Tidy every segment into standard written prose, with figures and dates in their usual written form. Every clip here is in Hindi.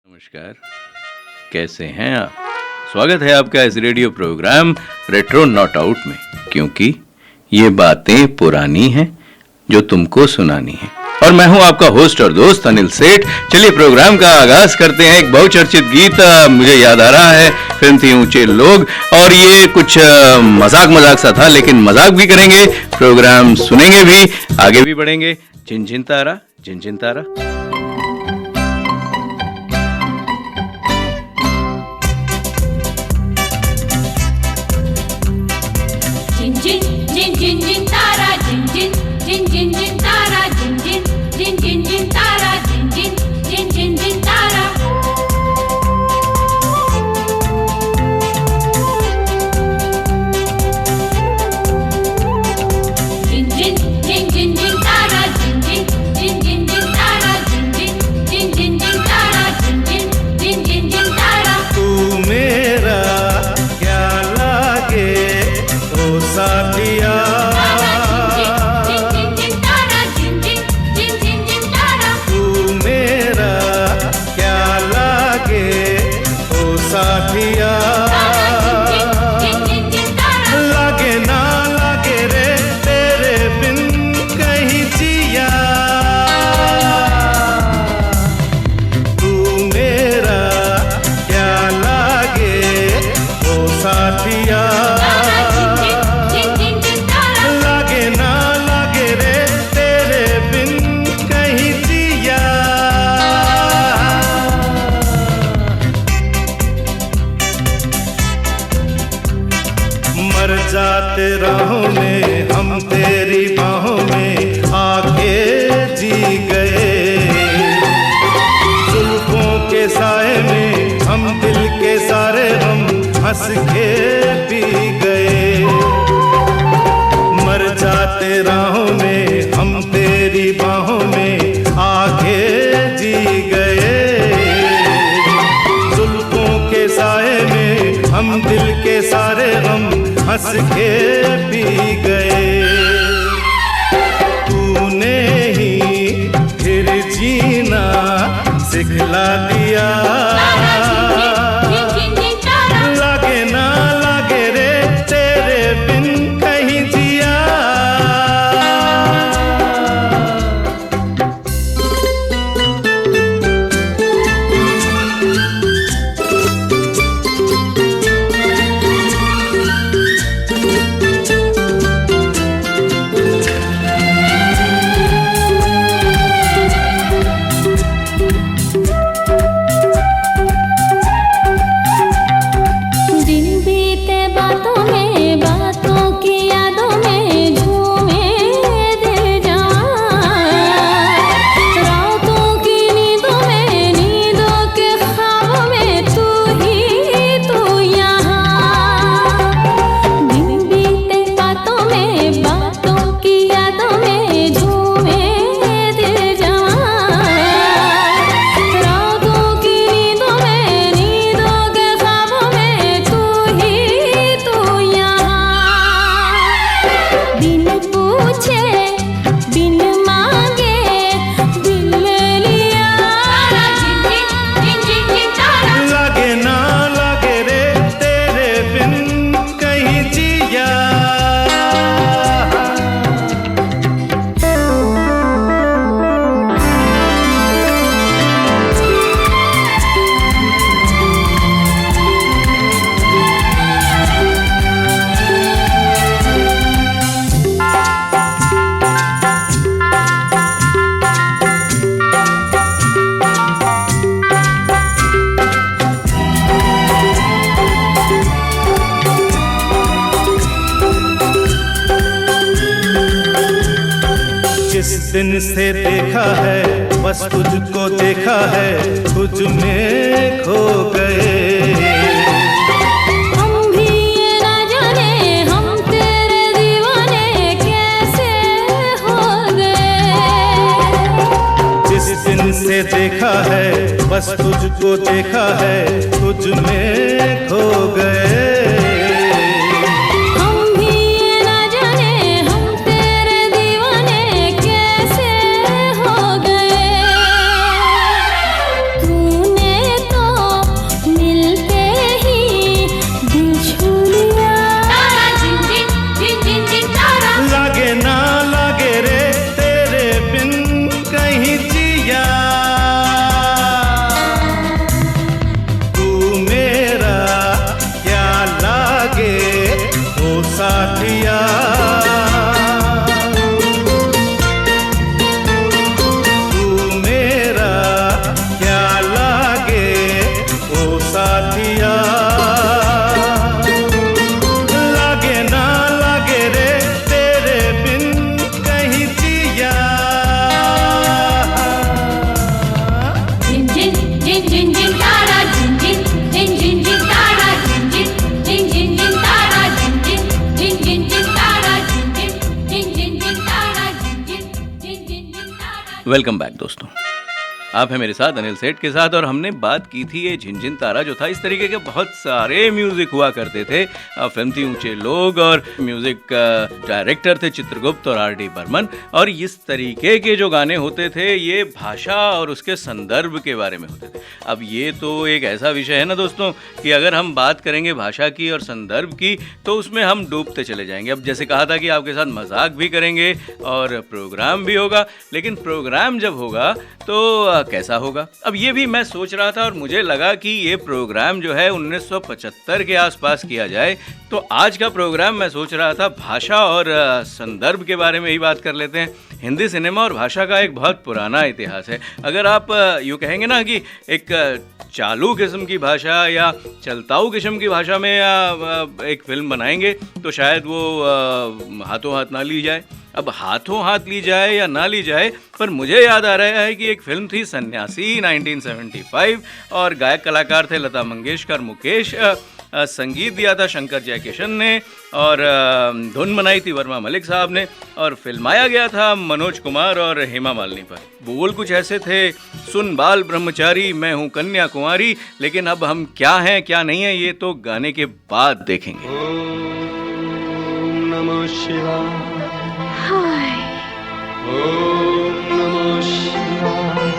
नमस्कार, कैसे हैं आप? स्वागत है आपका इस radio programme retro not out में, क्योंकि ये बातें पुरानी हैं जो तुमको सुनानी है। और मैं हूं आपका होस्ट और दोस्त अनिल सेठ। चलिए प्रोग्राम का आगाज करते हैं। एक बहुचर्चित गीत मुझे याद आ रहा है, फिल्म थी ऊंचे लोग, और ये कुछ मजाक सा था, लेकिन मजाक भी करेंगे, प्रोग्राम सुनेंगे भी, आगे भी बढ़ेंगे। झिनझिन तारा, झिनझिन तारा। जाते राहों में हम तेरी बाहों में आके जी गए, जुल्फों के साए में हम दिल के सारे हम हंस के पी गए। मर जाते राहों में हम तेरी बाहों में आके जी गए, जुल्फों के साए में हम दिल के सारे हम हंस के पी गए। तूने ही फिर जीना सिखला दिया, लागे ना लागे रे तेरे बिन कहीं जिया। जिस दिन से देखा है बस तुझको देखा है, तुझ में खो गए। हम भी ये ना जाने हम तेरे दीवाने कैसे हो गए। जिस दिन से देखा है बस तुझको देखा है, तुझ में खो गए। तूने वेलकम बैक दोस्तों, आप हैं मेरे साथ अनिल सेठ के साथ, और हमने बात की थी ये झिनझिन तारा जो था। इस तरीके के बहुत सारे म्यूजिक हुआ करते थे। फिल्म थी ऊंचे लोग, और म्यूजिक डायरेक्टर थे चित्रगुप्त और R.D. बर्मन। और इस तरीके के जो गाने होते थे ये भाषा और उसके संदर्भ के बारे में होते थे। अब ये तो एक ऐसा विषय है ना दोस्तों कि अगर हम बात करेंगे भाषा की और संदर्भ की तो उसमें हम डूबते चले जाएंगे। अब जैसे कहा था कि आपके साथ मजाक भी करेंगे और प्रोग्राम भी होगा, लेकिन प्रोग्राम जब होगा तो कैसा होगा? अब ये भी मैं सोच रहा था और मुझे लगा कि ये प्रोग्राम जो है 1975 के आसपास किया जाए। तो आज का प्रोग्राम मैं सोच रहा था भाषा और संदर्भ के बारे में ही बात कर लेते हैं। हिंदी सिनेमा और भाषा का एक बहुत पुराना इतिहास है। अगर आप यूँ कहेंगे ना कि एक चालू किस्म की भाषा या चलताऊ किस्म की भाषा में एक फिल्म बनाएंगे तो शायद वो हाथों हाथ ना ली जाए। अब हाथों हाथ ली जाए या ना ली जाए, पर मुझे याद आ रहा है कि एक फिल्म थी सन्यासी 1975 और गायक कलाकार थे लता मंगेशकर, मुकेश, संगीत दिया था शंकर जयकिशन ने और धुन बनाई थी वर्मा मलिक साहब ने, और फिल्माया गया था मनोज कुमार और हेमा मालिनी पर। बोल कुछ ऐसे थे, सुन बाल ब्रह्मचारी मैं हूँ कन्या कुमारी। लेकिन अब हम क्या हैं क्या नहीं है ये तो गाने के बाद देखेंगे। ओम नमः शिवाय। हाय। ओम नमः शिवाय।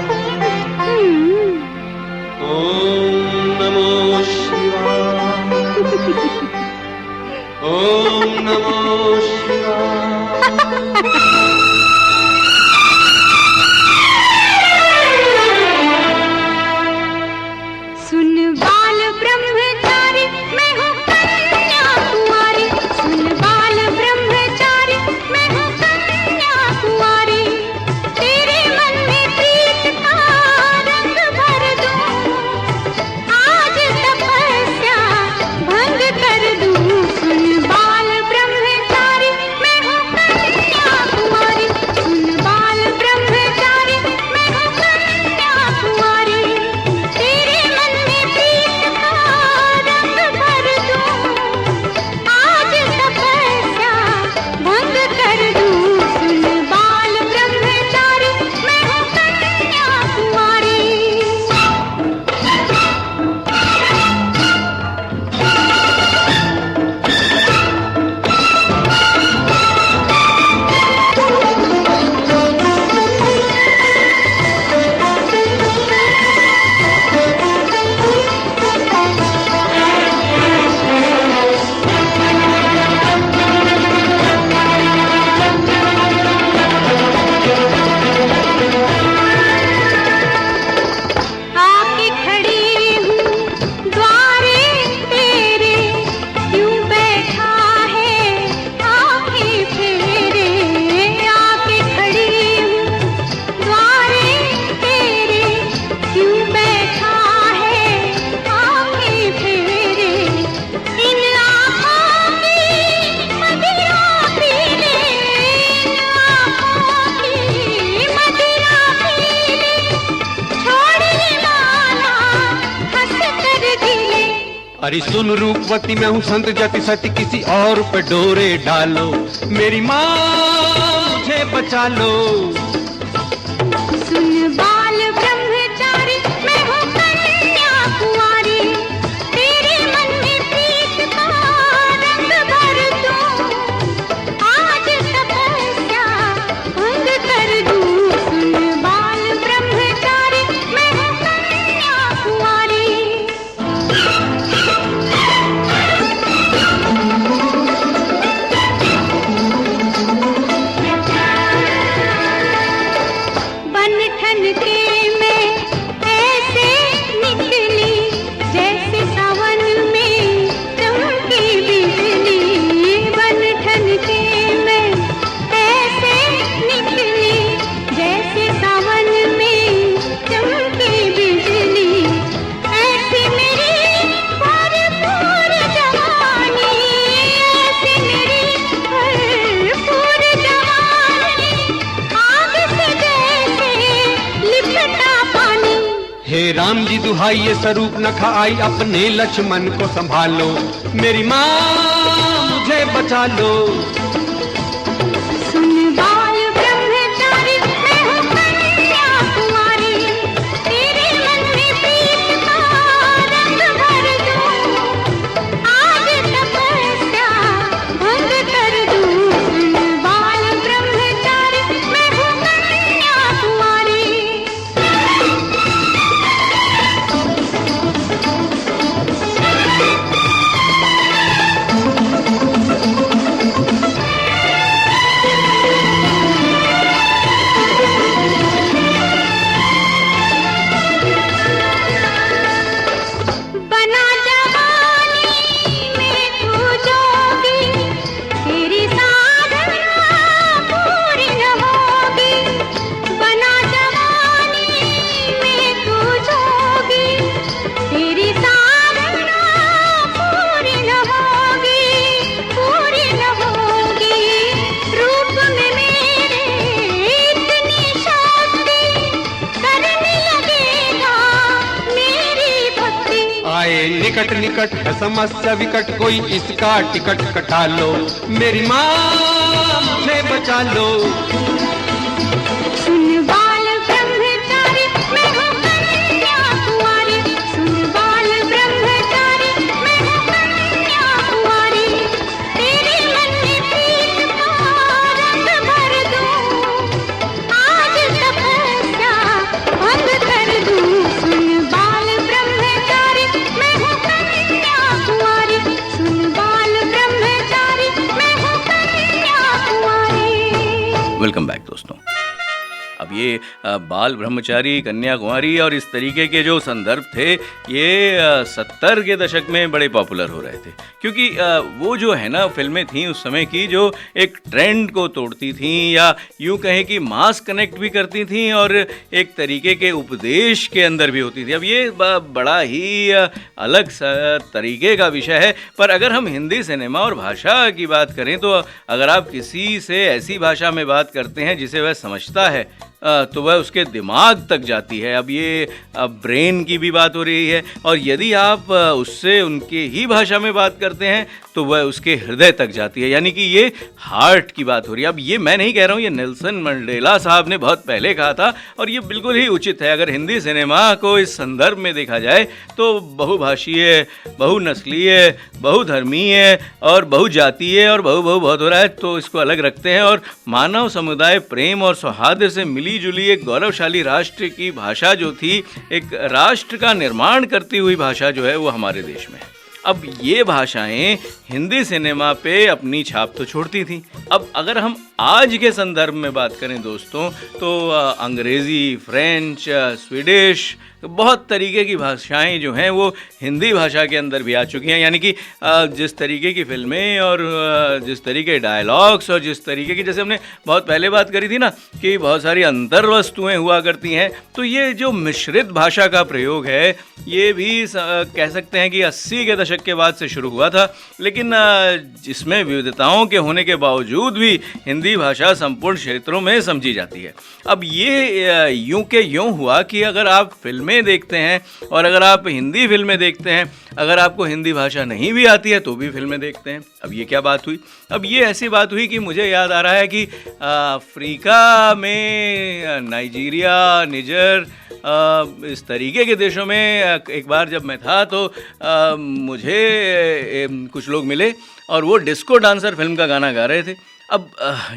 ओम नमः शिवाय। ओम नमः शिवाय। सुन बाल ब्रह्मचारी मैं हूँ कन्या कुमारी, सुन बाल ब्रह्मचारी मैं हूँ कन्या कुमारी। तेरे मन में प्रीत का रंग भर दूं, आज तपस्या भंग कर दूं। सुन बाल ब्रह्मचारी मैं हूँ कन्या कुमारी, सुन बाल ब्रह्मचारी मैं हूँ कन्या कुमारी। तेरे मन में प्रीत का रंग भर दूं, आज तपस्या भंग कर दूं। सुन बाल ब्रह्मचारी मैं हूँ कन्या कुमारी। आके खड़ी हूँ द्वारे तेरे, क्यों बैठा है आँखें फेरे। आके खड़ी हूँ द्वारे तेरे, क्यों बैठा है आँखें फेरे। इन आँखों की मदिरा पी ले, इन आँखों की मदिरा पी ले, छोड़ ये माला हंस कर गिले। अरे सुन रूपवती मैं हूँ संत जाति सती, किसी और पे डोरे डालो, मेरी माँ मुझे बचा लो। सुन बाल ब्रह्मचारी मैं हूँ कन्या कुमारी। तेरे मन में प्रीत का रंग भर दूं, आज तपस्या भंग कर दूं। सुन बाल ब्रह्मचारी मैं हूँ कन्या कुमारी। बन ठन के मैं ऐसे निकली, जैसे सावन में चमकी बिजली। बन ठन के मैं ऐसे निकली, जैसे सावन में चमकी बिजली। ऐसी मेरी भरपूर जवानी, ऐसी मेरी भरपूर जवानी, आग से जैसे लिपटा पानी। हे राम जी दुहाई ये स्वरूप न खाई, अपने लक्ष्मण को संभालो, मेरी माँ मुझे बचा लो। सुन बाल ब्रह्मचारी मैं हूँ कन्या आए निकट निकट है समस्या विकट, कोई इसका टिकट कटा लो, मेरी माँ मुझे बचा लो। सुन बाल ब्रह्मचारी मैं हूँ कन्याकुमारी, सुन बाल ब्रह्मचारी मैं हूँ कन्याकुमारी, तेरे मन में प्रीत का रंग भर दूं, आज तपस्या भंग कर दूं। सुन बाल ब्रह्मचारी मैं हूँ कन्याकुमारी, सुन बाल ब्रह्मचारी मैं हूँ कन्याकुमारी। वेलकम बैक दोस्तों। अब ये बाल ब्रह्मचारी, कन्याकुमारी और इस तरीके के जो संदर्भ थे ये 70 के दशक में बड़े पॉपुलर हो रहे थे, क्योंकि वो जो है ना फिल्में थी उस समय की जो एक ट्रेंड को तोड़ती थी या यूँ कहें कि मास कनेक्ट भी करती थी और एक तरीके के उपदेश के अंदर भी होती थी। अब ये बड़ा ही अलग तरीके का विषय है, पर अगर हम हिंदी सिनेमा और भाषा की बात करें तो अगर आप किसी से ऐसी भाषा में बात करते हैं जिसे वह समझता है तो वह उसके दिमाग तक जाती है। अब ये ब्रेन की भी बात हो रही है, और यदि आप उससे उनके ही भाषा में बात करते हैं तो वह उसके हृदय तक जाती है, यानी कि ये हार्ट की बात हो रही है। अब ये मैं नहीं कह रहा हूँ, ये नेल्सन मंडेला साहब ने बहुत पहले कहा था और ये बिल्कुल ही उचित है। अगर हिंदी सिनेमा को इस संदर्भ में देखा जाए तो बहुभाषीय, बहुनस्लीय, बहुधर्मीय और बहुजातीय और बहु बहुत हो रहा है, तो इसको अलग रखते हैं और मानव समुदाय प्रेम और सौहार्द से मिली जुली एक गौरवशाली राष्ट्र की भाषा जो थी, एक राष्ट्र का निर्माण करती हुई भाषा जो है वो हमारे देश में है। अब ये भाषाएं हिंदी सिनेमा पे अपनी छाप तो छोड़ती थी। अब अगर हम आज के संदर्भ में बात करें दोस्तों तो अंग्रेज़ी, फ्रेंच, स्वीडिश, बहुत तरीके की भाषाएं जो हैं वो हिंदी भाषा के अंदर भी आ चुकी हैं। यानी कि जिस तरीके की फिल्में और जिस तरीके के डायलॉग्स और जिस तरीके की, जैसे हमने बहुत पहले बात करी थी ना कि बहुत सारी अंतर वस्तुएँ हुआ करती हैं, तो ये जो मिश्रित भाषा का प्रयोग है ये भी कह सकते हैं कि 80 के दशक के बाद से शुरू हुआ था, लेकिन इसमें विविधताओं के होने के बावजूद भी हिंदी भाषा संपूर्ण क्षेत्रों में समझी जाती है। अब ये यूं के यूं हुआ कि अगर आप फिल्में देखते हैं और अगर आप हिंदी फिल्में देखते हैं, अगर आपको हिंदी भाषा नहीं भी आती है तो भी फिल्में देखते हैं। अब ये क्या बात हुई? अब ये ऐसी बात हुई कि मुझे याद आ रहा है कि अफ्रीका में, नाइजीरिया, निजर, इस तरीके के देशों में एक बार जब मैं था तो मुझे कुछ लोग मिले और वो डिस्को डांसर फिल्म का गाना गा रहे थे। अब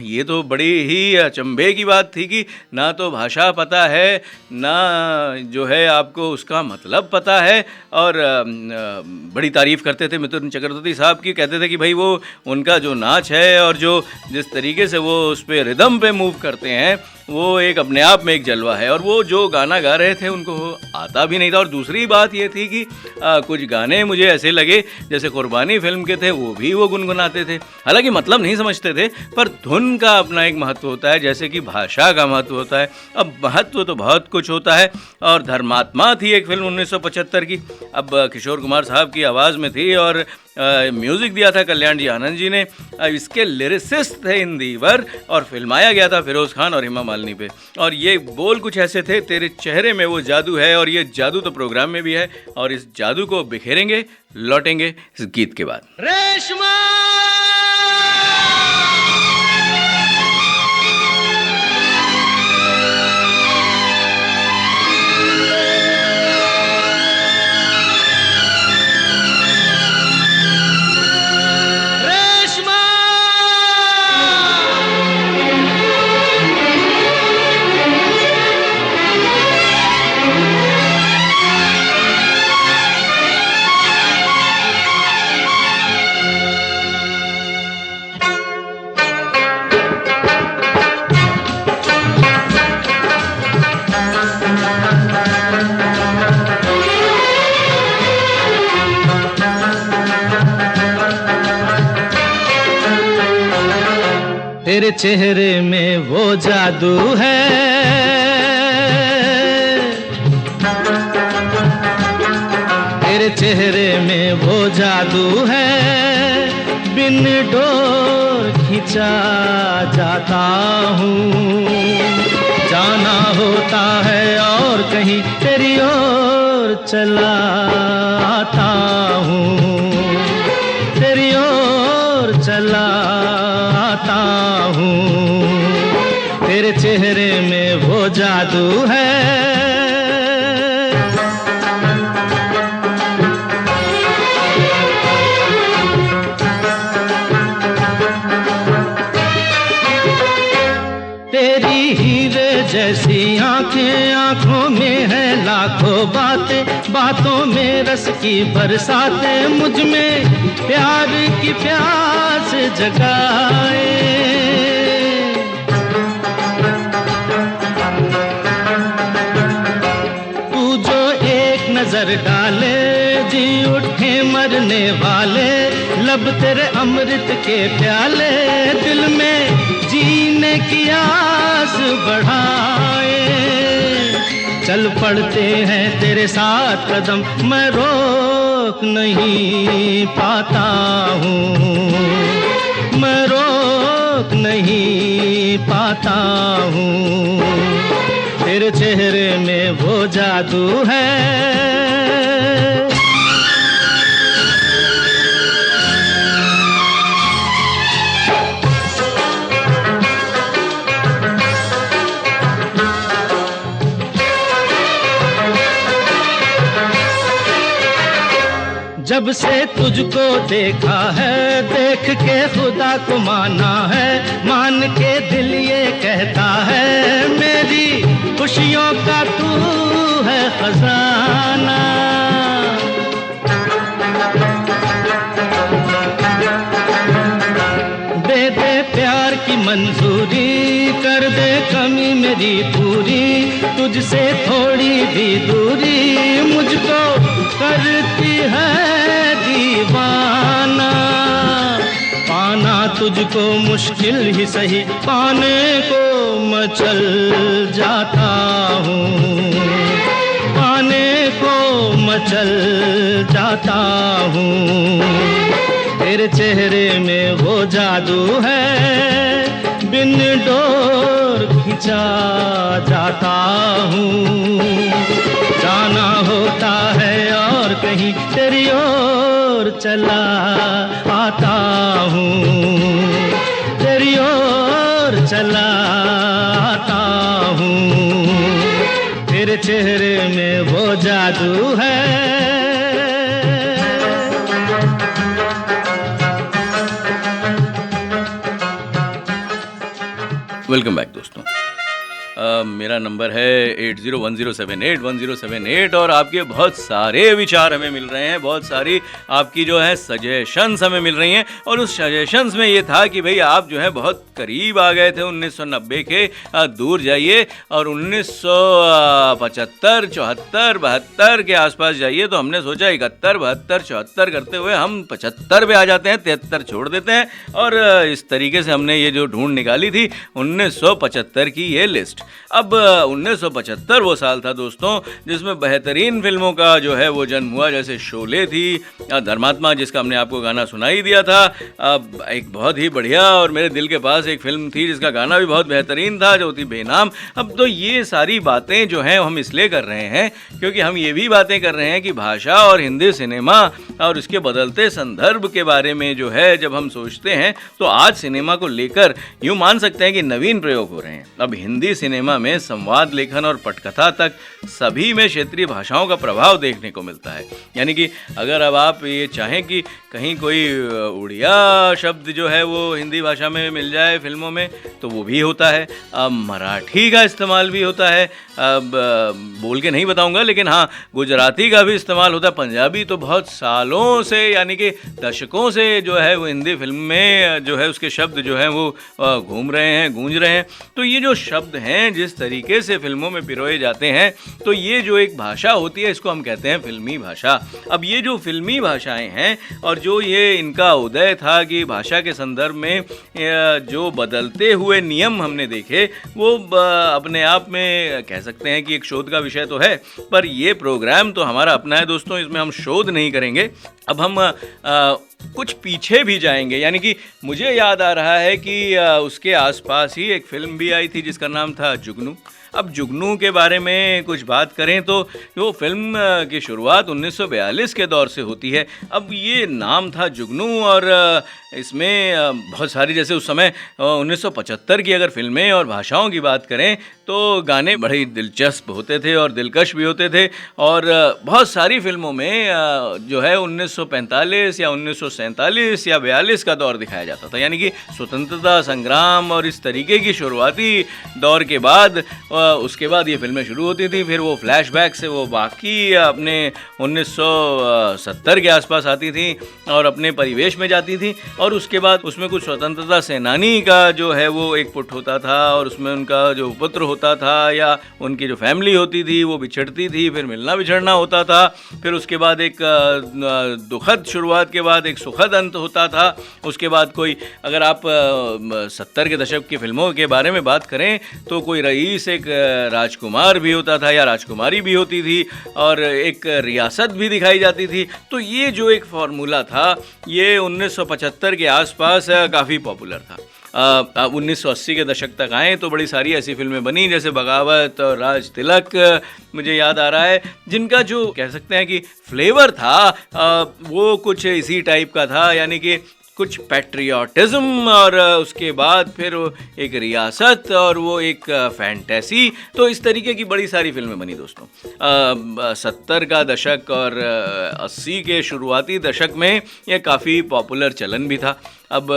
ये तो बड़ी ही अचंभे की बात थी कि ना तो भाषा पता है, ना जो है आपको उसका मतलब पता है, और बड़ी तारीफ़ करते थे मिथुन चक्रवर्ती साहब की, कहते थे कि भाई वो उनका जो नाच है और जो जिस तरीके से वो उस पर रिदम पे मूव करते हैं वो एक अपने आप में एक जलवा है। और वो जो गाना गा रहे थे उनको आता भी नहीं था। और दूसरी बात ये थी कि कुछ गाने मुझे ऐसे लगे जैसे कुर्बानी फिल्म के थे, वो भी वो गुनगुनाते थे, हालांकि मतलब नहीं समझते थे, पर धुन का अपना एक महत्व होता है जैसे कि भाषा का महत्व होता है। अब महत्व तो बहुत कुछ होता है। और धर्मात्मा थी एक फिल्म 1975 की, अब किशोर कुमार साहब की आवाज़ में थी और म्यूज़िक दिया था कल्याण जी आनंद जी ने। इसके लिरिसिस्ट थे इंदिवर और फिल्माया गया था फिरोज़ खान और हेमा मालिनी पे। और ये बोल कुछ ऐसे थे, तेरे चेहरे में वो जादू है, और ये जादू तो प्रोग्राम में भी है और इस जादू को बिखेरेंगे, लौटेंगे इस गीत के बाद। रेशमा तेरे चेहरे में वो जादू है, तेरे चेहरे में वो जादू है, बिन डोर खिंचा जाता हूँ, जाना होता है और कहीं तेरी ओर चला आता हूँ, तेरी ओर चला आता हूँ, तेरे चेहरे में वो जादू है। तेरी हीरे जैसी आंखें, आंखों में है लाखों बातें, बातों में रस की बरसातें, मुझ में प्यार की प्यास जगाए। तू जो एक नजर डाले, जी उठे मरने वाले, लब तेरे अमृत के प्याले, दिल में जीने की आस बढ़ाए। चल पड़ते हैं तेरे साथ कदम, मैं रोक नहीं पाता हूँ, मैं रोक नहीं पाता हूँ, तेरे चेहरे में वो जादू है। जब से तुझको देखा है, देख के खुदा को माना है, मान के दिल ये कहता है, मेरी खुशियों का तू है खजाना। दे दे प्यार की मंजूरी, कर दे कमी मेरी पूरी, तुझसे थोड़ी भी दूरी मुझको करती है दीवाना। पाना तुझको मुश्किल ही सही, पाने को मैं चल जाता हूँ, पाने को मैं चल जाता हूँ, तेरे चेहरे में वो जादू है, बिन डोर खिंचा जाता हूँ, जाना होता है और कहीं तेरी ओर चला आता हूँ, तेरी ओर चला आता हूँ, तेरे चेहरे में वो जादू है। वेलकम बैक दोस्तों। मेरा नंबर है 8010781078 और आपके बहुत सारे विचार हमें मिल रहे हैं, बहुत सारी आपकी जो है सजेशंस हमें मिल रही हैं। और उस सजेशंस में ये था कि भाई आप जो है बहुत करीब आ गए थे 1990 के, दूर जाइए और 1975, 74, 72 के आसपास जाइए। तो हमने सोचा 71, 72, 74 करते हुए हम 75 पे आ जाते हैं, 73 छोड़ देते हैं। और इस तरीके से हमने ये जो ढूंढ निकाली थी 1975 की ये लिस्ट। अब 1975 वो साल था दोस्तों जिसमें बेहतरीन फिल्मों का जो है वो जन्म हुआ, जैसे शोले थी, धर्मात्मा जिसका हमने आपको गाना सुनाई दिया था, अब एक बहुत ही बढ़िया और मेरे दिल के पास एक फिल्म थी जिसका गाना भी बहुत बेहतरीन था जो थी बेनाम। अब तो ये सारी बातें जो हैं हम इसलिए कर रहे हैं क्योंकि हम ये भी बातें कर रहे हैं कि भाषा और हिंदी सिनेमा और उसके बदलते संदर्भ के बारे में जो है जब हम सोचते हैं तो आज सिनेमा को लेकर यूँ मान सकते हैं कि नवीन प्रयोग हो रहे हैं। अब हिंदी सिनेमा में संवाद लेखन और पटकथा तक सभी में क्षेत्रीय भाषाओं का प्रभाव देखने को मिलता है। यानी कि अगर अब आप ये चाहें कि कहीं कोई उड़िया शब्द जो है वो हिंदी भाषा में मिल जाए फिल्मों में तो वो भी होता है। अब मराठी का इस्तेमाल भी होता है, अब बोल के नहीं बताऊंगा लेकिन हाँ गुजराती का भी इस्तेमाल होता है, पंजाबी तो बहुत सालों से यानी कि दशकों से जो है वो हिंदी फिल्म में जो है उसके शब्द जो हैं वो घूम रहे हैं, गूंज रहे हैं। तो ये जो शब्द हैं जिस तरीके से फिल्मों में पिरोए जाते हैं तो ये जो एक भाषा होती है इसको हम कहते हैं फिल्मी भाषा। अब ये जो फिल्मी भाषाएं हैं और जो ये इनका उदय था कि भाषा के संदर्भ में जो बदलते हुए नियम हमने देखे वो अपने आप में कह सकते हैं कि एक शोध का विषय तो है, पर ये प्रोग्राम तो हमारा अपना है दोस्तों, इसमें हम शोध नहीं करेंगे। अब हम कुछ पीछे भी जाएंगे, यानी कि मुझे याद आ रहा है कि उसके आसपास ही एक फिल्म भी आई थी जिसका नाम था जुगनू। अब जुगनू के बारे में कुछ बात करें तो वो फिल्म की शुरुआत 1942 के दौर से होती है। अब ये नाम था जुगनू और इसमें बहुत सारी, जैसे उस समय 1975 की अगर फिल्में और भाषाओं की बात करें तो गाने बड़े ही दिलचस्प होते थे और दिलकश भी होते थे। और बहुत सारी फिल्मों में जो है 1945 या 1947 या 42 का दौर दिखाया जाता था, यानी कि स्वतंत्रता संग्राम और इस तरीके की शुरुआती दौर के बाद उसके बाद ये फिल्में शुरू होती थी। फिर वो फ्लैशबैक से वो बाकी अपने 1970 के आसपास आती थी और अपने परिवेश में जाती थी। और उसके बाद उसमें कुछ स्वतंत्रता सेनानी का जो है वो एक पुट होता था और उसमें उनका जो पुत्र होता था या उनकी जो फैमिली होती थी वो बिछड़ती थी, फिर मिलना बिछड़ना होता था। फिर उसके बाद एक दुखद शुरुआत के बाद एक सुखद अंत होता था। उसके बाद कोई, अगर आप 70 के दशक की फिल्मों के बारे में बात करें तो कोई रईस एक राजकुमार भी होता था या राजकुमारी भी होती थी और एक रियासत भी दिखाई जाती थी। तो ये जो एक फार्मूला था ये 1975 के आसपास काफ़ी पॉपुलर था। 1980 के दशक तक आए तो बड़ी सारी ऐसी फिल्में बनी जैसे बगावत और राज तिलक, मुझे याद आ रहा है, जिनका जो कह सकते हैं कि फ्लेवर था वो कुछ इसी टाइप का था, यानी कि कुछ पैट्रियाटिज्म और उसके बाद फिर एक रियासत और वो एक फैंटेसी। तो इस तरीके की बड़ी सारी फिल्में बनी दोस्तों। 70 का दशक और 80 के शुरुआती दशक में ये काफ़ी पॉपुलर चलन भी था। अब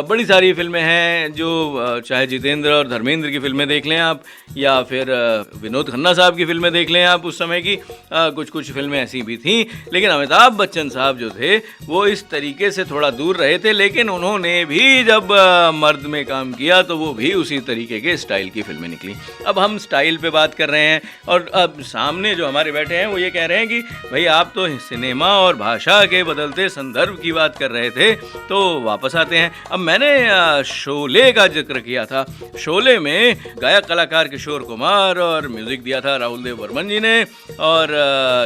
बड़ी सारी फिल्में हैं जो चाहे जितेंद्र और धर्मेंद्र की फिल्में देख लें आप या फिर विनोद खन्ना साहब की फिल्में देख लें आप, उस समय की कुछ फिल्में ऐसी भी थीं। लेकिन अमिताभ बच्चन साहब जो थे वो इस तरीके से थोड़ा दूर रहे थे, लेकिन उन्होंने भी जब मर्द में काम किया तो वो भी उसी तरीके के स्टाइल की फिल्में निकली। अब हम स्टाइल पे बात कर रहे हैं और अब सामने जो हमारे बैठे हैं वो ये कह रहे हैं कि भाई आप तो सिनेमा और भाषा के बदलते संदर्भ की बात कर रहे थे, तो वापस आते हैं। अब मैंने शोले का जिक्र किया था। शोले में गायक कलाकार किशोर कुमार और म्यूजिक दिया था राहुल देव बर्मन जी ने और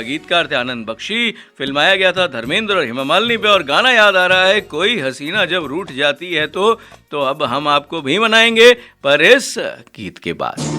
गीतकार थे आनंद बख्शी। फिल्माया गया था धर्मेंद्र और हेमा मालिनी पे और गाना याद आ रहा है, कोई हसीना जब रूठ जाती है तो अब हम आपको भी मनाएंगे पर इस गीत के बाद।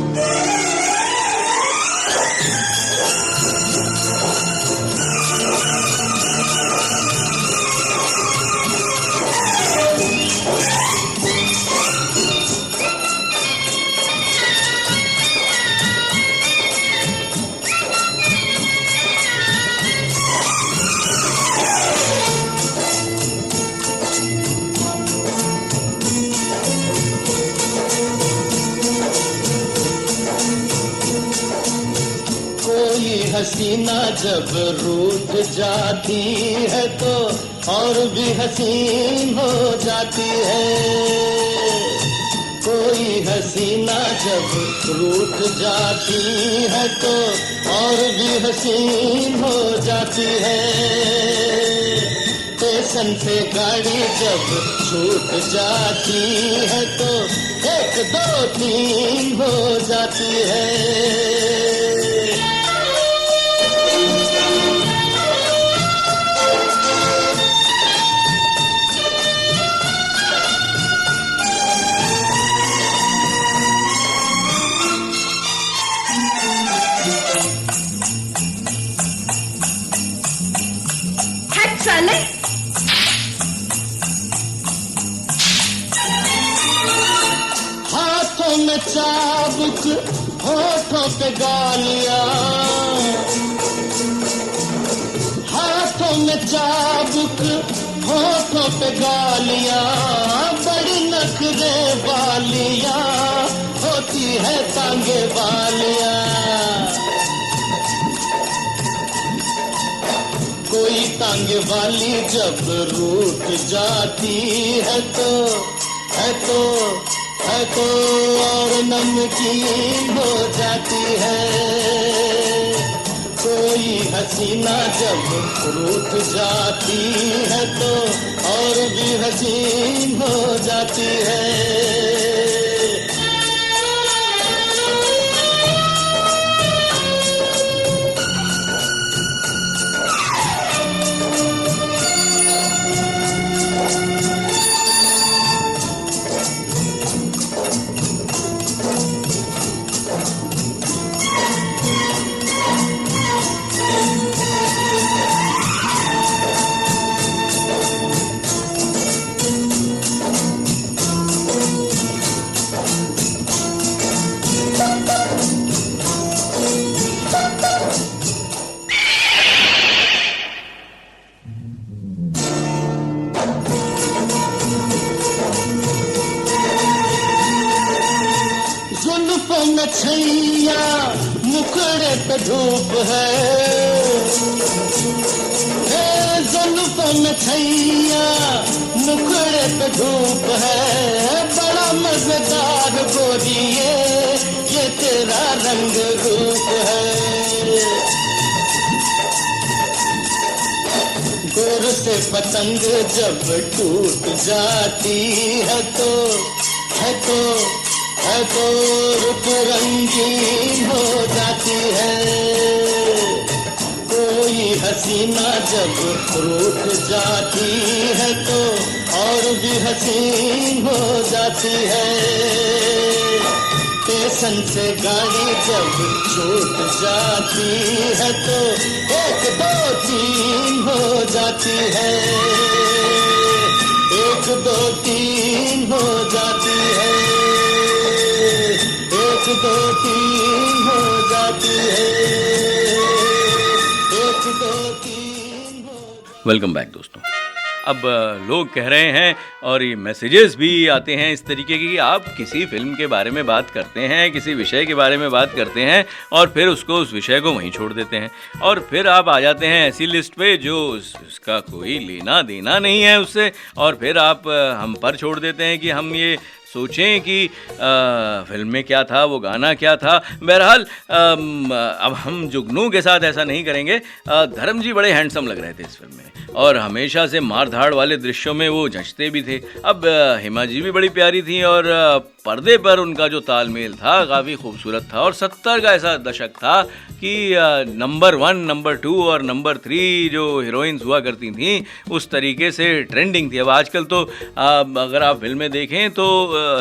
हसीना जब रूठ जाती है तो और भी हसीन हो जाती है। कोई हसीना जब रूठ जाती है तो और भी हसीन हो जाती है। स्टेशन से गाड़ी जब छूट जाती है तो 1 2 3 हो जाती है। हाथों में चाबुक होठों पे गालियां, हाथों में चाबुक होठों पे गालियां, बड़ी नखरे वालियां होती है तांगे वालियां। कोई तांगे वाली जब रूठ जाती है तो और नमकीन हो जाती है। कोई हसीना जब रूठ जाती है तो और भी हसीन हो जाती है। में छैया मुखड़े पे धूप है, जुल्फों में छैया मुखड़े पे धूप है, बड़ा मजेदार गोरी ये तेरा रंग रूप है। गोर से पतंग जब टूट जाती है तो रुत रंगीन हो जाती है। कोई हसीना जब रूठ जाती है तो और भी हसीन हो जाती है। स्टेशन से गाड़ी जब छूट जाती है तो 1 2 3 हो जाती है, 1 2 3 हो जाती है, 1 2 3 हो जाती है, 1 2 3 हो। वेलकम बैक दोस्तों। अब लोग कह रहे हैं और ये मैसेजेस भी आते हैं इस तरीके की कि आप किसी फिल्म के बारे में बात करते हैं, किसी विषय के बारे में बात करते हैं और फिर उस विषय को वहीं छोड़ देते हैं और फिर आप आ जाते हैं ऐसी लिस्ट पे जो उसका कोई लेना देना नहीं है उससे, और फिर आप हम पर छोड़ देते हैं कि हम ये सोचें कि फिल्म में क्या था, वो गाना क्या था। बहरहाल अब हम जुगनू के साथ ऐसा नहीं करेंगे। धर्म जी बड़े हैंडसम लग रहे थे इस फिल्म में और हमेशा से मार धाड़ वाले दृश्यों में वो जचते भी थे। अब हिमा जी भी बड़ी प्यारी थी और पर्दे पर उनका जो तालमेल था काफ़ी खूबसूरत था। और 70 का ऐसा दशक था कि नंबर 1, नंबर 2 और नंबर 3 जो हीरोइंस हुआ करती थीं उस तरीके से ट्रेंडिंग थी। अब आजकल तो अगर आप फिल्में देखें तो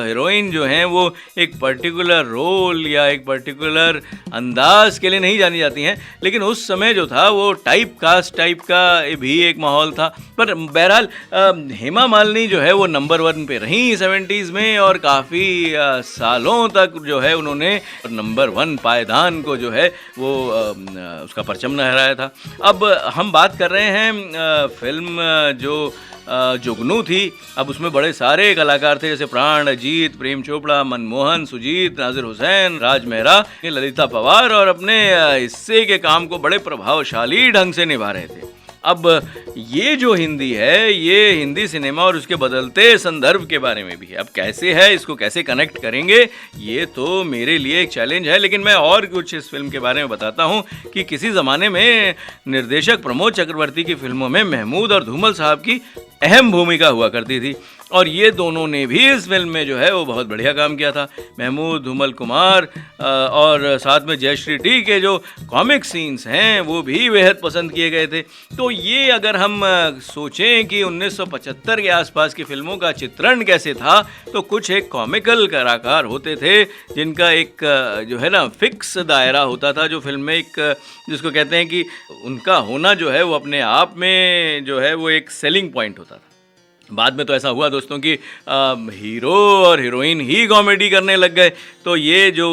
हीरोइन जो हैं वो एक पर्टिकुलर रोल या एक पर्टिकुलर अंदाज के लिए नहीं जानी जाती हैं, लेकिन उस समय जो था वो टाइप कास्ट टाइप का भी एक माहौल था। पर बहरहाल हेमा मालिनी जो है वो नंबर 1 पे रहीं 70s में और काफ़ी सालों तक जो है उन्होंने नंबर 1 पायदान को जो है वो उसका परचम लहराया था। अब हम बात कर रहे हैं फिल्म जो जुगनू थी। अब उसमें बड़े सारे कलाकार थे जैसे प्राण, अजीत, प्रेम चोपड़ा, मनमोहन, सुजीत, नाजिर हुसैन, राज मेहरा, ललिता पवार और अपने हिस्से के काम को बड़े प्रभावशाली ढंग से निभा रहे थे। अब ये जो हिंदी है ये हिंदी सिनेमा और उसके बदलते संदर्भ के बारे में भी है। अब कैसे है, इसको कैसे कनेक्ट करेंगे, ये तो मेरे लिए एक चैलेंज है। लेकिन मैं और कुछ इस फिल्म के बारे में बताता हूँ कि किसी ज़माने में निर्देशक प्रमोद चक्रवर्ती की फिल्मों में महमूद और धूमल साहब की अहम भूमिका हुआ करती थी और ये दोनों ने भी इस फिल्म में जो है वो बहुत बढ़िया काम किया था। महमूद, धूमल कुमार और साथ में जयश्री टी के जो कॉमिक सीन्स हैं वो भी बेहद पसंद किए गए थे। तो ये अगर हम सोचें कि 1975 के आसपास की फिल्मों का चित्रण कैसे था, तो कुछ एक कॉमिकल कलाकार होते थे जिनका एक जो है ना फिक्स दायरा होता था, जो फिल्म में एक जिसको कहते हैं कि उनका होना जो है वो अपने आप में जो है वो एक सेलिंग पॉइंट होता था। बाद में तो ऐसा हुआ दोस्तों कि हीरो और हीरोइन ही कॉमेडी करने लग गए। तो ये जो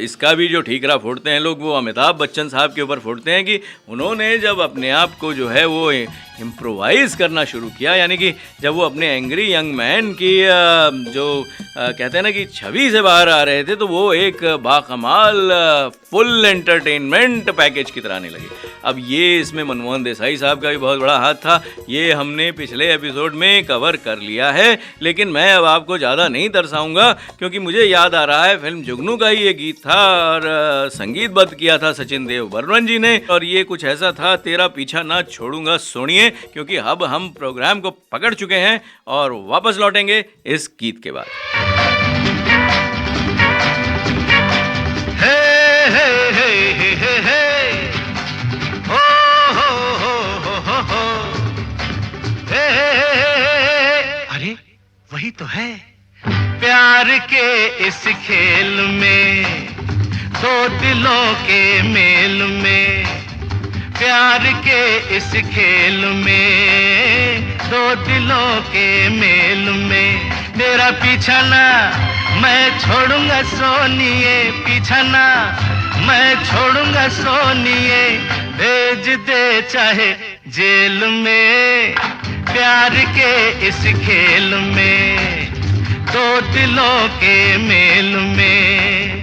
इसका भी जो ठीकरा फोड़ते हैं लोग वो अमिताभ बच्चन साहब के ऊपर फोड़ते हैं कि उन्होंने जब अपने आप को जो है वो इम्प्रोवाइज़ करना शुरू किया, यानी कि जब वो अपने एंग्री यंग मैन की जो कहते हैं ना कि छवि से बाहर आ रहे थे तो वो एक बाकमाल फुल एंटरटेनमेंट पैकेज की तरह आने लगे। अब ये इसमें मनमोहन देसाई साहब का भी बहुत बड़ा हाथ था, ये हमने पिछले एपिसोड में कवर कर लिया है, लेकिन मैं अब आपको ज़्यादा नहीं तरसाऊंगा क्योंकि मुझे याद आ रहा है फिल्म जुगनू का ही ये गीत था और संगीतबद्ध किया था सचिन देव बर्मन जी ने और ये कुछ ऐसा था, तेरा पीछा ना छोड़ूंगा। सुनिए क्योंकि अब हम प्रोग्राम को पकड़ चुके हैं और वापस लौटेंगे इस गीत के बाद। अरे वही तो है। प्यार के इस खेल में, दो दिलों के मेल में, प्यार के इस खेल में, दो दिलों के मेल में, मेरा पीछा ना मैं छोड़ूंगा सोनिए, पीछा ना मैं छोड़ूंगा सोनिए, भेज दे चाहे जेल में। प्यार के इस खेल में, दो दिलों के मेल में।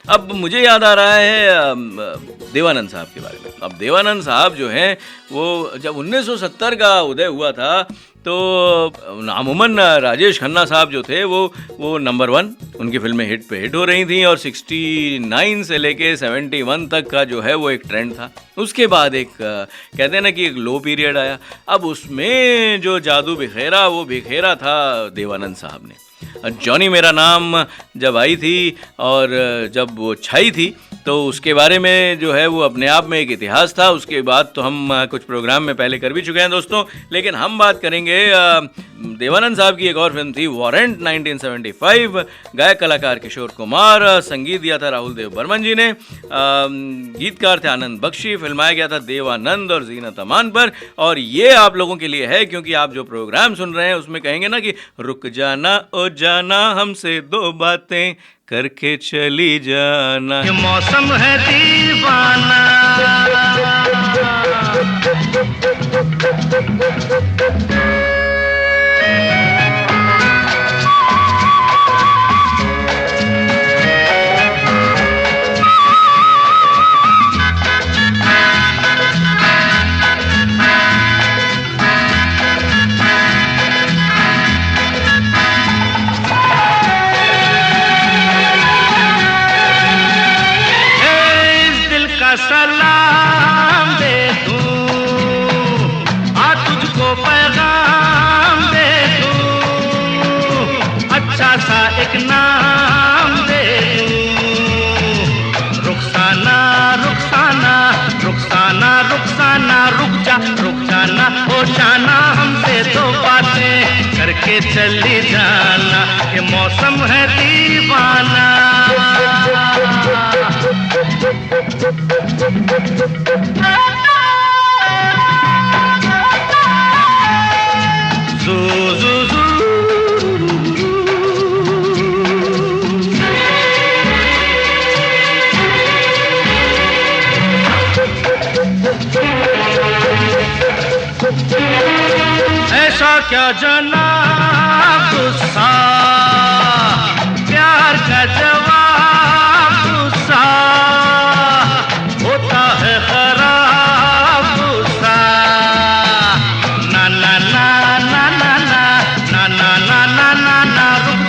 अब मुझे याद आ रहा है देवानंद साहब के बारे में। अब देवानंद साहब जो हैं वो जब 1970 का उदय हुआ था तो अमूमन राजेश खन्ना साहब जो थे वो नंबर 1 उनकी फिल्में हिट पे हिट हो रही थी और 69 से लेके 71 तक का जो है वो एक ट्रेंड था। उसके बाद एक कहते हैं ना कि एक लो पीरियड आया। अब उसमें जो जादू बिखेरा वो बिखेरा था देवानंद साहब ने। जॉनी मेरा नाम जब आई थी और जब वो छाई थी तो उसके बारे में जो है वो अपने आप में एक इतिहास था। उसके बाद तो हम कुछ प्रोग्राम में पहले कर भी चुके हैं दोस्तों, लेकिन हम बात करेंगे देवानंद साहब की एक और फिल्म थी वारंट 1975। गायक कलाकार किशोर कुमार, संगीत दिया था राहुल देव बर्मन जी ने, गीतकार थे आनंद बख्शी। फिल्माया गया था देवानंद और जीनत अमान पर। और ये आप लोगों के लिए है क्योंकि आप जो प्रोग्राम सुन रहे हैं उसमें कहेंगे ना कि रुक जाना ओ जाना हमसे 2 बातें करके चली जाना। ये मौसम है दीवाना, सलाम दे दूं, तुझको पैगाम दे दूं, अच्छा सा एक नाम दे दूं। रुखसाना रुखसाना रुखसाना रुखसाना रुक जाना हो जाना हमसे 2 बातें करके चली जाना। ये मौसम है दीवाना। ऐसा क्या जना गुस्सा, प्यार का जवाब गुस्सा होता है खराब गुस्सा। ना ना ना ना ना ना ना ना ना ना ना ना रुक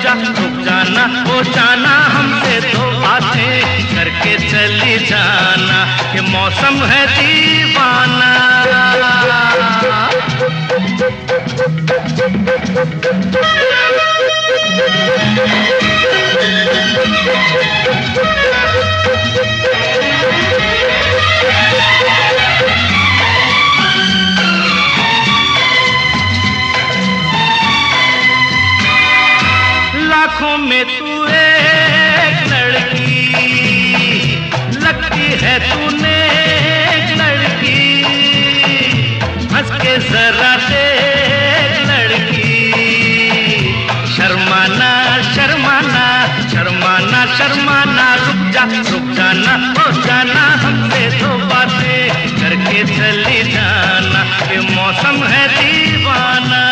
जाना हो जाना हमसे 2 बातें करके चली जाना। ये मौसम है दीवाना। लाखों में तू एक लड़की लगती है, तूने एक लड़की हंस के जरा देख लड़की। शर्माना शर्माना शर्माना शर्माना रुक जाना हो जाना हमसे 2 बातें करके चली जाना। ये मौसम है दीवाना।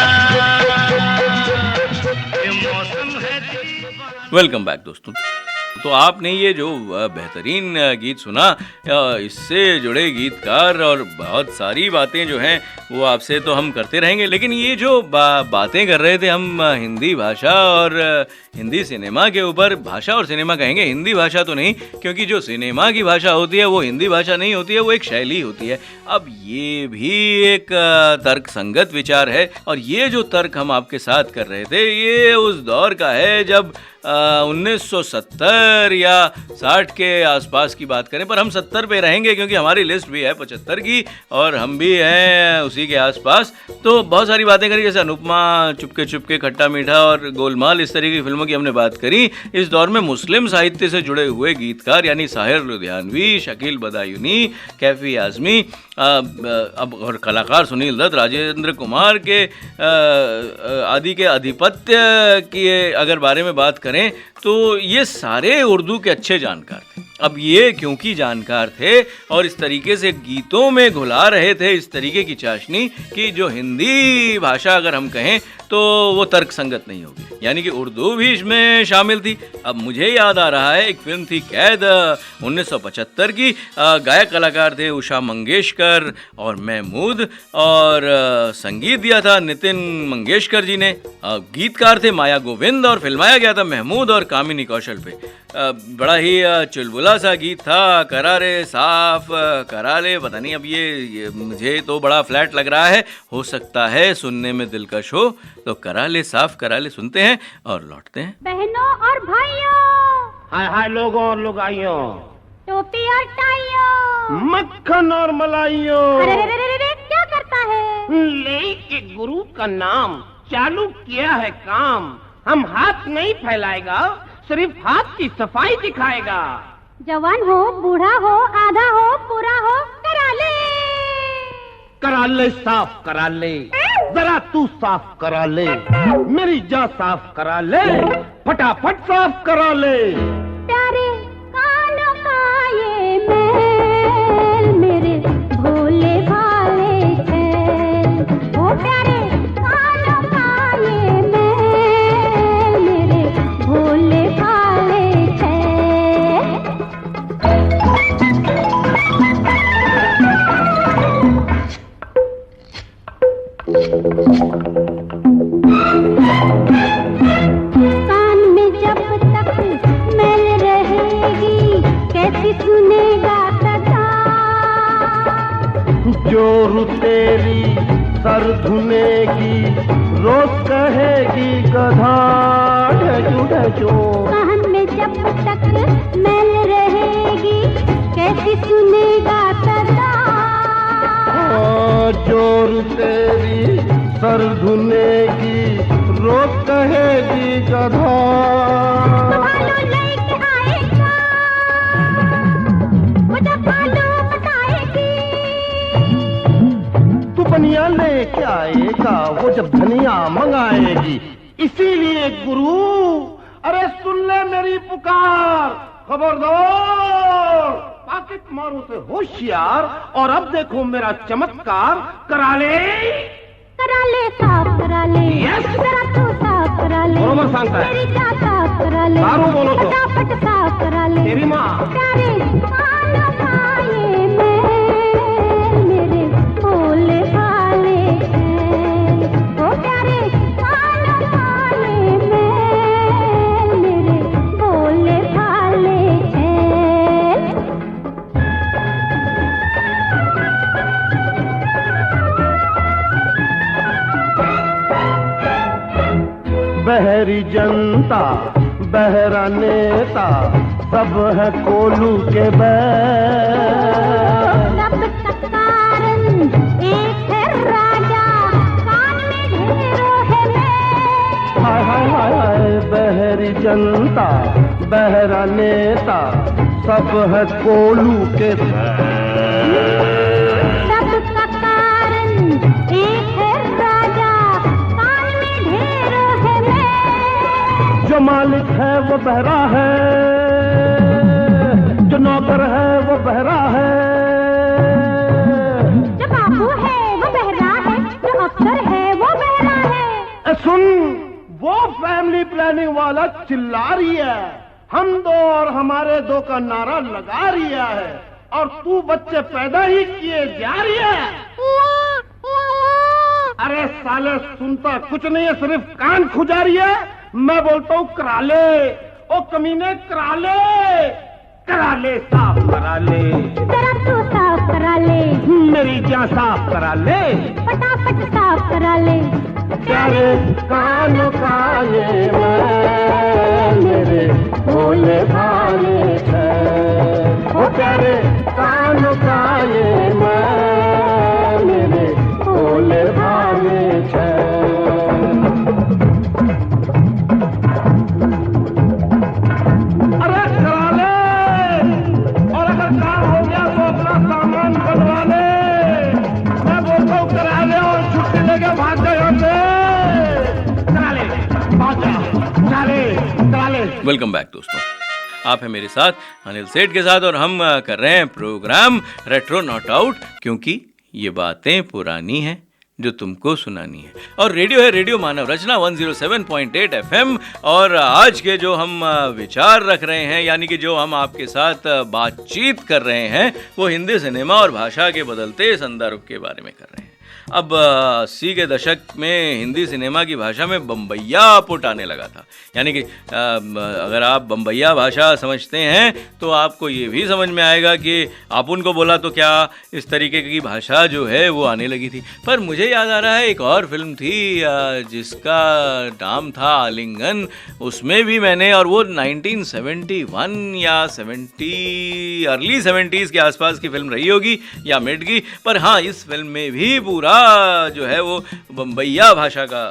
ये मौसम है दीवाना। वेलकम बैक दोस्तों। तो आपने ये जो बेहतरीन गीत सुना, इससे जुड़े गीतकार और बहुत सारी बातें जो हैं वो आपसे तो हम करते रहेंगे, लेकिन ये जो बातें कर रहे थे हम हिंदी भाषा और हिंदी सिनेमा के ऊपर। भाषा और सिनेमा कहेंगे, हिंदी भाषा तो नहीं, क्योंकि जो सिनेमा की भाषा होती है वो हिंदी भाषा नहीं होती है, वो एक शैली होती है। अब ये भी एक तर्क संगत विचार है और ये जो तर्क हम आपके साथ कर रहे थे ये उस दौर का है जब 1970 या 60 के आसपास की बात करें, पर हम 70 पे रहेंगे क्योंकि हमारी लिस्ट भी है 75 की और हम भी हैं उसी के आसपास। तो बहुत सारी बातें करी, जैसे अनुपमा, चुपके चुपके, खट्टा मीठा और गोलमाल, इस तरह की फिल्मों की हमने बात करी। इस दौर में मुस्लिम साहित्य से जुड़े हुए गीतकार यानी साहिर लुधियानवी, शकील बदायूनी, कैफी आज़मी, अब और कलाकार सुनील दत्त, राजेंद्र कुमार के आदि के आधिपत्य की अगर बारे में बात करें तो ये सारे उर्दू के अच्छे जानकार थे। अब ये क्योंकि जानकार थे और इस तरीके से गीतों में घुला रहे थे इस तरीके की चाशनी कि जो हिंदी भाषा अगर हम कहें तो वो तर्क संगत नहीं होगी, यानी कि उर्दू भी इसमें शामिल थी। अब मुझे याद आ रहा है, एक फिल्म थी कैद 1975 की, गायक कलाकार थे उषा मंगेशकर और महमूद, और संगीत दिया था नितिन मंगेशकर जी ने, गीतकार थे माया गोविंद, और फिल्माया गया था महमूद और कामिनी कौशल पे। बड़ा ही चुलबुला सा गीत था, करारे साफ कराले, पता नहीं अब ये मुझे तो बड़ा फ्लैट लग रहा है, हो सकता है सुनने में दिलकश हो, तो कराले साफ कराले सुनते हैं और लौटते हैं। बहनों और भाइयों, हाय हाय लोगों और लुगाइयों, टोपी और टाइयों, मक्खन और मलाइयों, अरे रे रे रे रे, क्या करता है? लेके गुरु का नाम चालू किया है काम। हम हाथ नहीं फैलाएगा, सिर्फ हाथ की सफाई दिखाएगा। जवान हो, बूढ़ा हो, आधा हो, पूरा हो, करा ले साफ करा ले, जरा तू साफ करा ले, मेरी जा साफ करा ले, फटाफट साफ करा ले। प्यारे कानों का ये मैल मेरे भोले भाले छैल, ओ प्यारे कानों का ये मैल मेरे भोले भाले छैल। कान में जब तक मैल रहेगी, कैसी सुनेगा सदा। जोर तेरी सर धुनेगी, रोज कहेगी गधा ढजू ढजू। कान में जब तक मैल रहेगी, कैसी सुनेगा सदा। जोर तेरी सर धुनेगी, रोज कहेगी गधा। भालू लेके आएगा, मुझे भालू बताएगी। तू बनिया लेके आएगा, वो जब धनिया मंगाएगी। इसीलिए गुरु, अरे सुन ले मेरी पुकार, खबरदार पाकिट मारो से होशियार, और अब देखो मेरा चमत्कार। करा ले साफ करा ले, Yes. जरा तू साफ करा ले, बरोबर सांगता है। मेरी जा साफ करा ले, दारू बोलो तो। फटाफट साफ करा ले। तेरी माँ। प्यारे कानों का ये मैल मेरे भोले भाले छैल, ओ प्यारे कानों का ये मैल मेरे भोले भाले छैल। बहरी जनता बहरा नेता, सब है कोलू के बैल। सब का कारण एक है राजा, कान में ढेरों है मैल। हाय हाय हाय हाय, बहरी जनता बहरा नेता, सब है कोलू के बैल। सबका कारण एक है राजा, कान में ढेरों है मैल। जो मालिक है वो बहरा है, जो नौकर है वो बहरा है। जो बाबू है वो बहरा है, जो अफसर है वो बहरा है। सुन, वो फैमिली प्लानिंग वाला चिल्ला रही है, हम दो और हमारे दो का नारा लगा रही है, और तू बच्चे पैदा ही किए जा रही है। अरे साले सुनता कुछ नहीं है, सिर्फ कान खुजा रही है। मैं बोलता हूँ करा ले, ओ कमीने करा ले साफ करा ले, जरा तू साफ करा ले, मेरी जान साफ करा ले, फटाफट साफ करा ले। प्यारे कानों का ये मैल मेरे भोले भाले छैल, ओ प्यारे कानों का ये मैल मेरे भोले भाले छैल। अरे करा ले, और अगर काम हो गया तो अपना सामान बनवा ले। मैं बोलता हूँ करा ले और छुट्टी लेके भाग जाए यहाँ से। करा ले, भाग जा, करा ले। वेलकम बैक दोस्तों, आप हैं मेरे साथ अनिल सेठ के साथ, और हम कर रहे हैं प्रोग्राम रेट्रो नॉट आउट, क्योंकि ये बातें पुरानी हैं जो तुमको सुनानी है। और रेडियो है रेडियो मानव रचना 107.8 FM। और आज के जो हम विचार रख रहे हैं, यानी कि जो हम आपके साथ बातचीत कर रहे हैं, वो हिंदी सिनेमा और भाषा के बदलते संदर्भ के बारे में कर रहे हैं। अब 80 के दशक में हिंदी सिनेमा की भाषा में बम्बैया पुट आने लगा था। यानी कि अगर आप बम्बैया भाषा समझते हैं तो आपको ये भी समझ में आएगा कि आप उनको बोला तो क्या, इस तरीके की भाषा जो है वो आने लगी थी। पर मुझे याद आ रहा है एक और फिल्म थी जिसका नाम था आलिंगन। उसमें भी मैंने, और वो 1971 या 70 अर्ली 70s के आसपास की फिल्म रही होगी या मिड की। पर हाँ, इस फिल्म में भी पूरा जो है वो बम्बैया भाषा का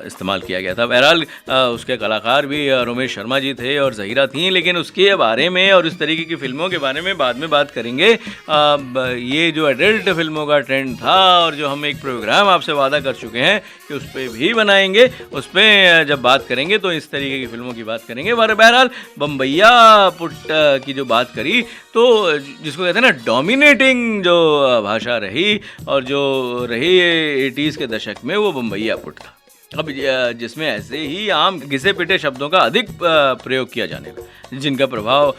इस्तेमाल किया गया था। बहरहाल उसके कलाकार भी रोमेश शर्मा जी थे और ज़हीरा थी, लेकिन उसके बारे में और इस तरीके की फिल्मों के बारे में बाद में बात करेंगे। ये जो एडल्ट फिल्मों का ट्रेंड था और जो हम एक प्रोग्राम आपसे वादा कर चुके हैं कि उस पर भी बनाएंगे, उस पर जब बात करेंगे तो इस तरीके की फिल्मों की बात करेंगे। बहरहाल बम्बैया पुट की जो बात करी, तो जिसको कहते हैं ना डोमिनेटिंग जो भाषा रही और जो रही 80s के दशक में, वो बम्बैया पुट था। अब जिसमें ऐसे ही आम घिसे पिटे शब्दों का अधिक प्रयोग किया जाने लगा, जिनका प्रभाव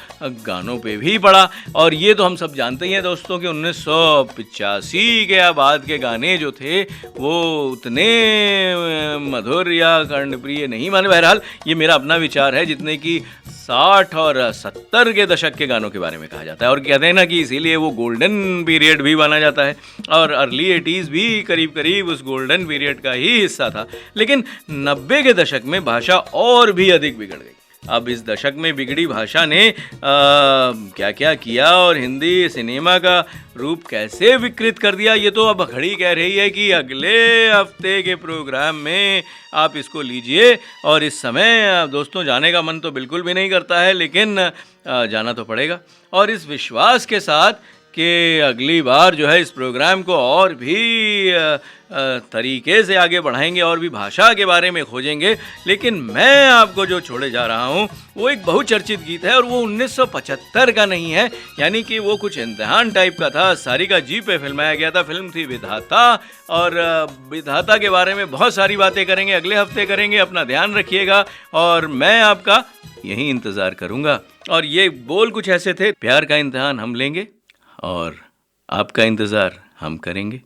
गानों पे भी पड़ा। और ये तो हम सब जानते ही हैं दोस्तों कि 1985 के बाद के गाने जो थे वो उतने मधुर या कर्णप्रिय नहीं माने। बहरहाल ये मेरा अपना विचार है, जितने कि 60 और 70 के दशक के गानों के बारे में कहा जाता है। और कहते हैं ना कि इसीलिए वो गोल्डन पीरियड भी माना जाता है, और अर्ली 80s भी करीब करीब उस गोल्डन पीरियड का ही हिस्सा था। लेकिन 90 के दशक में भाषा और भी अधिक बिगड़ गई। अब इस दशक में बिगड़ी भाषा ने क्या क्या किया और हिंदी सिनेमा का रूप कैसे विकृत कर दिया, ये तो अब घड़ी कह रही है कि अगले हफ्ते के प्रोग्राम में आप इसको लीजिए। और इस समय दोस्तों जाने का मन तो बिल्कुल भी नहीं करता है, लेकिन जाना तो पड़ेगा। और इस विश्वास के साथ कि अगली बार जो है इस प्रोग्राम को और भी तरीके से आगे बढ़ाएंगे और भी भाषा के बारे में खोजेंगे। लेकिन मैं आपको जो छोड़े जा रहा हूँ वो एक बहुचर्चित गीत है, और वो 1975 का नहीं है, यानी कि वो कुछ इम्तिहान टाइप का था। सारिका जी पे फिल्माया गया था। फिल्म थी विधाता, और विधाता के बारे में बहुत सारी बातें करेंगे, अगले हफ्ते करेंगे। अपना ध्यान रखिएगा और मैं आपका यही इंतज़ार करूँगा। और ये बोल कुछ ऐसे थे, प्यार का इम्तिहान हम लेंगे और आपका इंतज़ार हम करेंगे।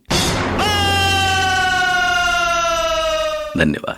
धन्यवाद।